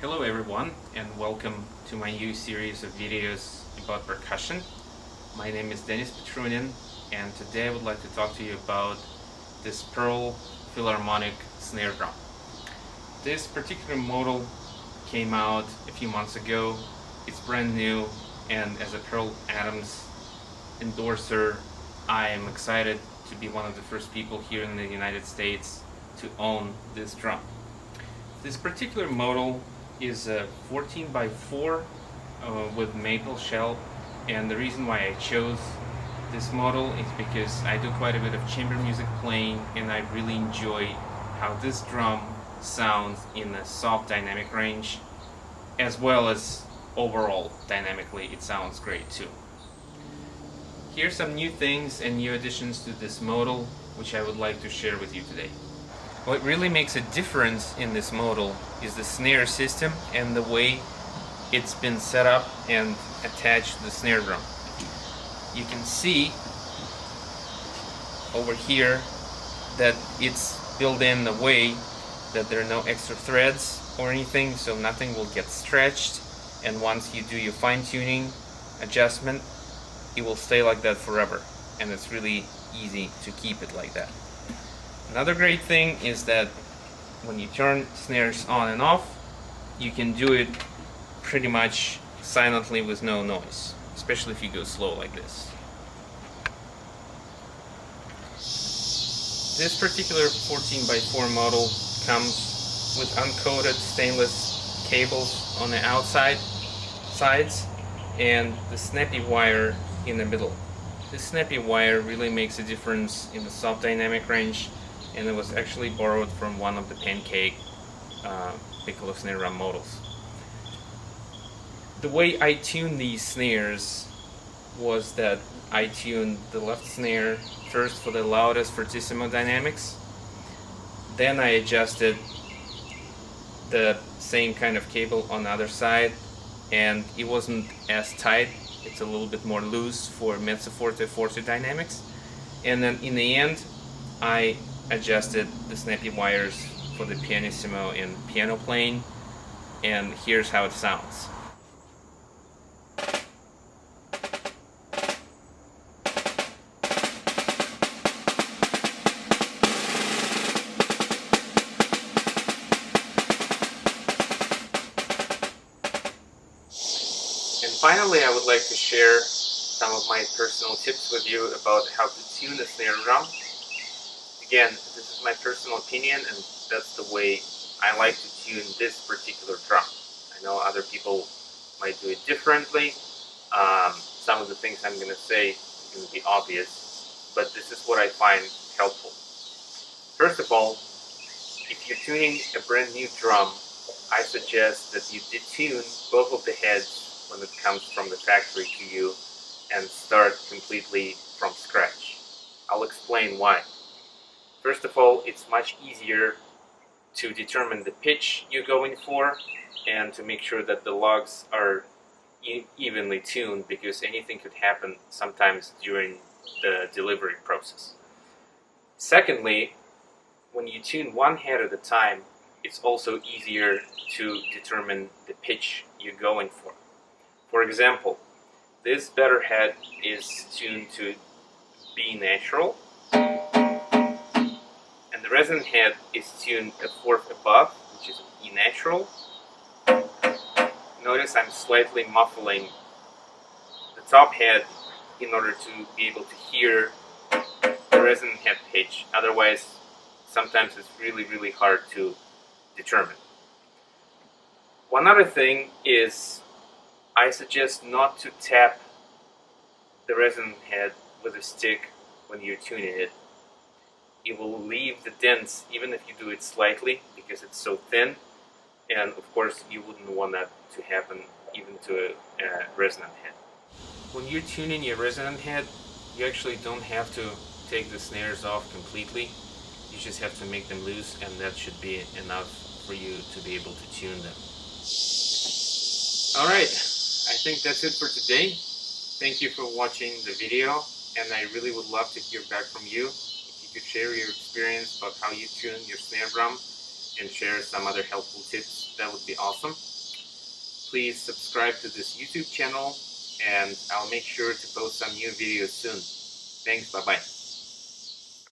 Hello everyone, and welcome to my new series of videos about percussion. My name is Denis Petrunin, and today I would like to talk to you about this Pearl Philharmonic snare drum. This particular model came out a few months ago. It's brand new, and as a Pearl Adams endorser, I am excited to be one of the first people here in the United States to own this drum. This particular model is a 14 by 4 with maple shell, and the reason why I chose this model is because I do quite a bit of chamber music playing, and I really enjoy how this drum sounds in a soft dynamic range, as well as overall dynamically it sounds great too. Here's some new things and new additions to this model which I would like to share with you today. What really makes a difference in this model is the snare system and the way it's been set up and attached to the snare drum. You can see over here that it's built in a way that there are no extra threads or anything, so nothing will get stretched, and once you do your fine-tuning adjustment, it will stay like that forever, and it's really easy to keep it like that. Another great thing is that when you turn snares on and off, you can do it pretty much silently with no noise, especially if you go slow like this. This particular 14 by 4 model comes with uncoated stainless cables on the outside sides and the snappy wire in the middle. This snappy wire really makes a difference in the soft dynamic range, and it was actually borrowed from one of the Pancake piccolo snare drum models. The way I tuned these snares was that I tuned the left snare first for the loudest fortissimo dynamics, then I adjusted the same kind of cable on the other side, and it wasn't as tight, it's a little bit more loose for mezzo forte forte dynamics, and then in the end I adjusted the snappy wires for the pianissimo and piano playing, and here's how it sounds. And finally, I would like to share some of my personal tips with you about how to tune a snare drum. Again, this is my personal opinion, and that's the way I like to tune this particular drum. I know other people might do it differently. Some of the things I'm going to say are going to be obvious, but this is what I find helpful. First of all, if you're tuning a brand new drum, I suggest that you detune both of the heads when it comes from the factory to you and start completely from scratch. I'll explain why. First of all, it's much easier to determine the pitch you're going for and to make sure that the lugs are evenly tuned, because anything could happen sometimes during the delivery process. Secondly, when you tune one head at a time, it's also easier to determine the pitch you're going for. For example, this better head is tuned to B natural, and the resonant head is tuned a fourth above, which is E natural. Notice I'm slightly muffling the top head in order to be able to hear the resonant head pitch. Otherwise, sometimes it's really hard to determine. One other thing is I suggest not to tap the resonant head with a stick when you're tuning it. It will leave the dents even if you do it slightly, because it's so thin, and of course you wouldn't want that to happen even to a resonant head. When you're tuning your resonant head, you actually don't have to take the snares off completely. You just have to make them loose, and that should be enough for you to be able to tune them. Alright, I think that's it for today. Thank you for watching the video, and I really would love to hear back from you. If you could share your experience about how you tune your snare drum and share some other helpful tips, that would be awesome. Please subscribe to this YouTube channel, and I'll make sure to post some new videos soon. Thanks, bye-bye.